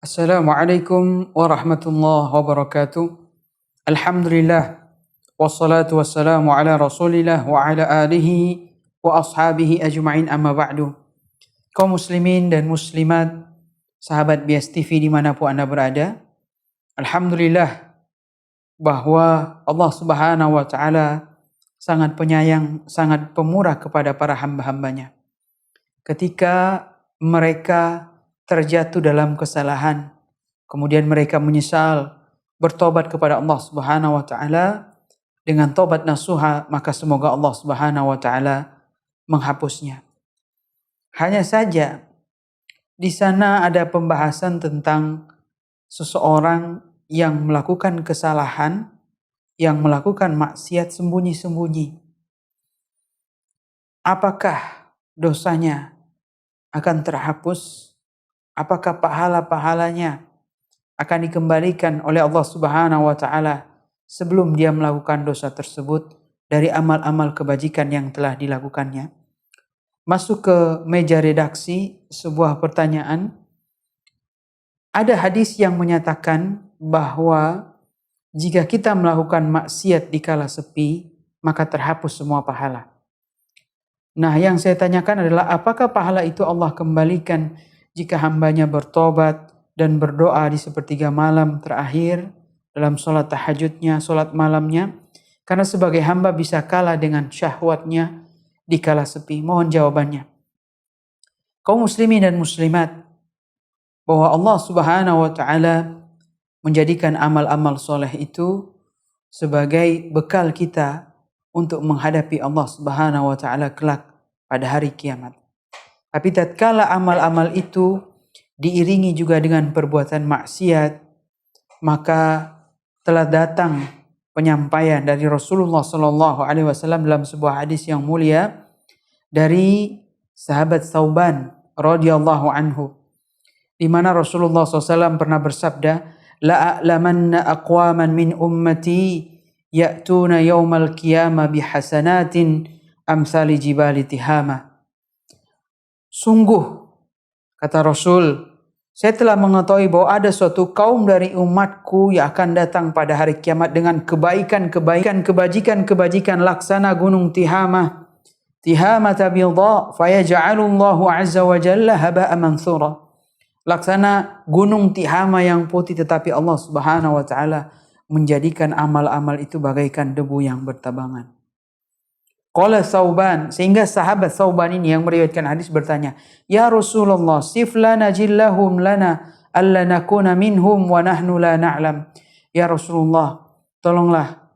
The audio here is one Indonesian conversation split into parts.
Assalamualaikum warahmatullahi wabarakatuh. Alhamdulillah wassalatu wassalamu ala Rasulillah wa ala alihi wa ashabihi ajma'in, amma ba'du. Kaum muslimin dan muslimat, sahabat Bias TV dimanapun Anda berada, alhamdulillah bahwa Allah Subhanahu wa taala sangat penyayang, sangat pemurah kepada para hamba-hambanya. Ketika mereka terjatuh dalam kesalahan, kemudian mereka menyesal, bertobat kepada Allah Subhanahu wa taala dengan tobat nasuha, maka semoga Allah Subhanahu wa taala menghapusnya. Hanya saja di sana ada pembahasan tentang seseorang yang melakukan kesalahan, yang melakukan maksiat sembunyi-sembunyi. Apakah dosanya akan terhapus? Apakah pahala-pahalanya akan dikembalikan oleh Allah Subhanahu wa taala sebelum dia melakukan dosa tersebut dari amal-amal kebajikan yang telah dilakukannya? Masuk ke meja redaksi sebuah pertanyaan. Ada hadis yang menyatakan bahwa jika kita melakukan maksiat di kala sepi, maka terhapus semua pahala. Nah, yang saya tanyakan adalah apakah pahala itu Allah kembalikan jika hambanya bertobat dan berdoa di sepertiga malam terakhir dalam sholat tahajudnya, sholat malamnya? Karena sebagai hamba bisa kalah dengan syahwatnya di kala sepi. Mohon jawabannya. Kaum muslimin dan muslimat, bahwa Allah Subhanahu wa taala menjadikan amal-amal soleh itu sebagai bekal kita untuk menghadapi Allah Subhanahu wa taala kelak pada hari kiamat. Tapi tatkala amal-amal itu diiringi juga dengan perbuatan maksiat, maka telah datang penyampaian dari Rasulullah SAW dalam sebuah hadis yang mulia dari sahabat Thauban radhiyallahu anhu, di mana Rasulullah SAW pernah bersabda, la a'lamanna aqwaman min ummati ya'tuna yaumal qiyamah bihasanatin amsali jibali tihama. Sungguh, kata Rasul, saya telah mengetahui bahwa ada suatu kaum dari umatku yang akan datang pada hari kiamat dengan kebaikan-kebaikan, kebajikan-kebajikan laksana gunung Tihamah. Tihamah tabidha fayaj'alullahu azza wa jalla haba'a manthura. Laksana gunung Tihamah yang putih, tetapi Allah Subhanahu wa taala menjadikan amal-amal itu bagaikan debu yang bertabangan. Qala Thauban, sehingga sahabat Thauban ini yang meriwayatkan hadis bertanya, "Ya Rasulullah, sif lana jillahum lana alla nakuna minhum wa nahnu la na'lam." Ya Rasulullah, tolonglah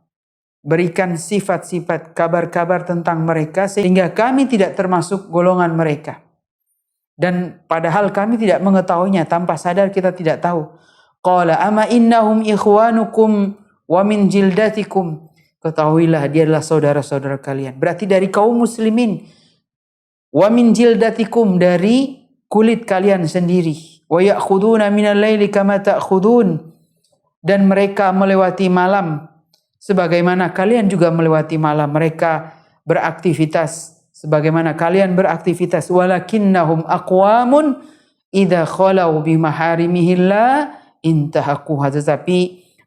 berikan sifat-sifat, kabar-kabar tentang mereka sehingga kami tidak termasuk golongan mereka. Dan padahal kami tidak mengetahuinya, tanpa sadar kita tidak tahu. Qala ama innahum ikhwanukum wa min jildatikum. Ketahuilah dia adalah saudara-saudara kalian. Berarti dari kaum muslimin. Wa min jildatikum, dari kulit kalian sendiri. Wa ya'khuduna minal laili kama ta'khudun. Dan mereka melewati malam sebagaimana kalian juga melewati malam. Mereka beraktivitas sebagaimana kalian beraktivitas. Walakinnahum aqwamun idza khalau bimaharimihillah intahaquha. Tetapi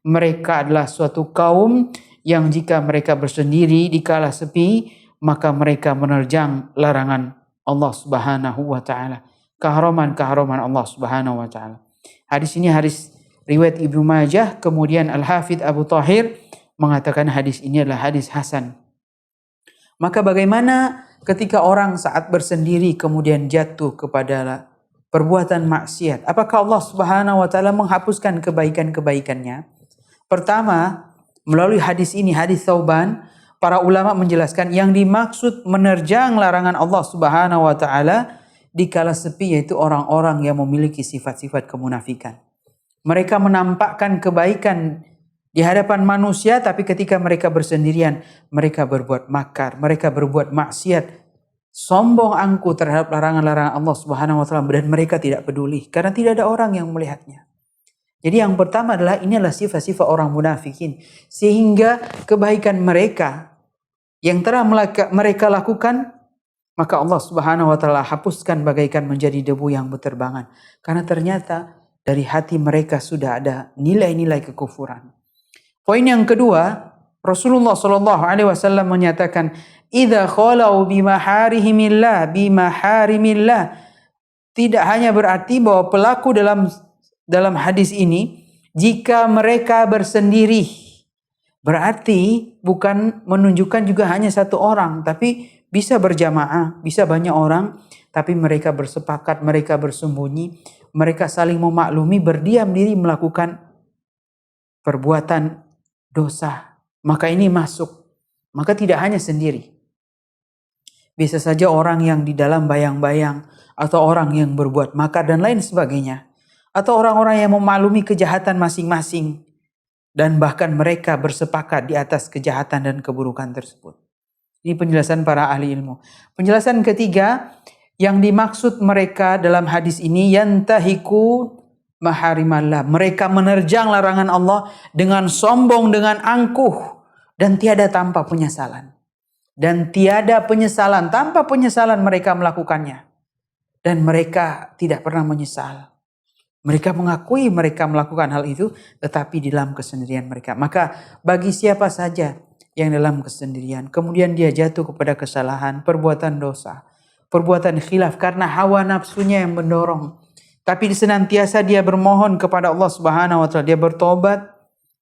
mereka adalah suatu kaum yang jika mereka bersendiri di kala sepi, maka mereka menerjang larangan Allah Subhanahu wa taala. Keharaman-keharaman Allah Subhanahu wa taala. Hadis ini hadis riwayat Ibnu Majah, kemudian Al-Hafidz Abu Thahir mengatakan hadis ini adalah hadis hasan. Maka bagaimana ketika orang saat bersendiri kemudian jatuh kepada perbuatan maksiat? Apakah Allah Subhanahu wa taala menghapuskan kebaikan-kebaikannya? Pertama, melalui hadis ini, hadis Thauban, para ulama menjelaskan yang dimaksud menerjang larangan Allah Subhanahu wa taala di kala sepi yaitu orang-orang yang memiliki sifat-sifat kemunafikan. Mereka menampakkan kebaikan di hadapan manusia, tapi ketika mereka bersendirian, mereka berbuat makar, mereka berbuat maksiat, sombong angkuh terhadap larangan-larangan Allah Subhanahu wa taala, dan mereka tidak peduli karena tidak ada orang yang melihatnya. Jadi yang pertama adalah ini adalah sifat-sifat orang munafikin, sehingga kebaikan mereka yang telah mereka lakukan, maka Allah Subhanahu wa taala hapuskan bagaikan menjadi debu yang berterbangan. Karena ternyata dari hati mereka sudah ada nilai-nilai kekufuran. Poin yang kedua, Rasulullah Shallallahu Alaihi Wasallam menyatakan, "Idza khalau bimaharimillah, tidak hanya berarti bahwa pelaku dalam hadis ini jika mereka bersendiri, berarti bukan menunjukkan juga hanya satu orang, tapi bisa berjamaah, bisa banyak orang, tapi mereka bersepakat, mereka bersembunyi, mereka saling memaklumi, berdiam diri melakukan perbuatan dosa. Maka ini masuk. Maka tidak hanya sendiri. Bisa saja orang yang di dalam bayang-bayang, atau orang yang berbuat makar dan lain sebagainya. Atau orang-orang yang memaklumi kejahatan masing-masing. Dan bahkan mereka bersepakat di atas kejahatan dan keburukan tersebut. Ini penjelasan para ahli ilmu. Penjelasan ketiga, yang dimaksud mereka dalam hadis ini, yantahiku maharimallah. Mereka menerjang larangan Allah dengan sombong, dengan angkuh. Dan tiada tanpa penyesalan. Dan tiada penyesalan, tanpa penyesalan mereka melakukannya. Dan mereka tidak pernah menyesal. Mereka mengakui mereka melakukan hal itu, tetapi di dalam kesendirian mereka. Maka bagi siapa saja yang dalam kesendirian, kemudian dia jatuh kepada kesalahan, perbuatan dosa, perbuatan khilaf karena hawa nafsunya yang mendorong. Tapi senantiasa dia bermohon kepada Allah Subhanahu wa Ta'ala, dia bertobat,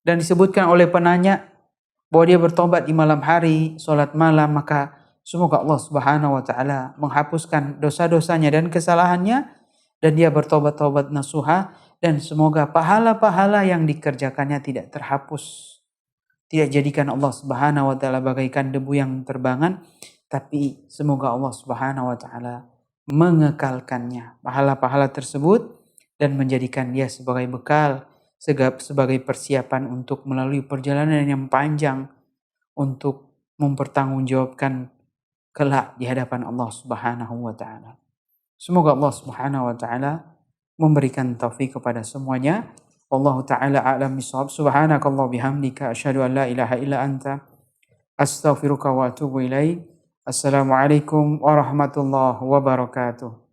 dan disebutkan oleh penanya bahwa dia bertobat di malam hari, sholat malam, maka semoga Allah Subhanahu wa Ta'ala menghapuskan dosa-dosanya dan kesalahannya, dan dia bertobat-tobat nasuha, dan semoga pahala-pahala yang dikerjakannya tidak terhapus. Tidak jadikan Allah Subhanahu wa Ta'ala bagaikan debu yang terbangan, tapi semoga Allah Subhanahu wa Ta'ala mengekalkannya pahala-pahala tersebut dan menjadikan dia sebagai bekal, sebagai persiapan untuk melalui perjalanan yang panjang untuk mempertanggungjawabkan kelak di hadapan Allah Subhanahu wa Ta'ala. Semoga Allah Subhanahu wa Ta'ala memberikan taufik kepada semuanya. Wallahu ta'ala a'lam bishawab. Subhanakallah bihamdika asyhadu an la ilaha illa anta astaghfiruka wa atubu ilaik. Assalamualaikum warahmatullahi wabarakatuh.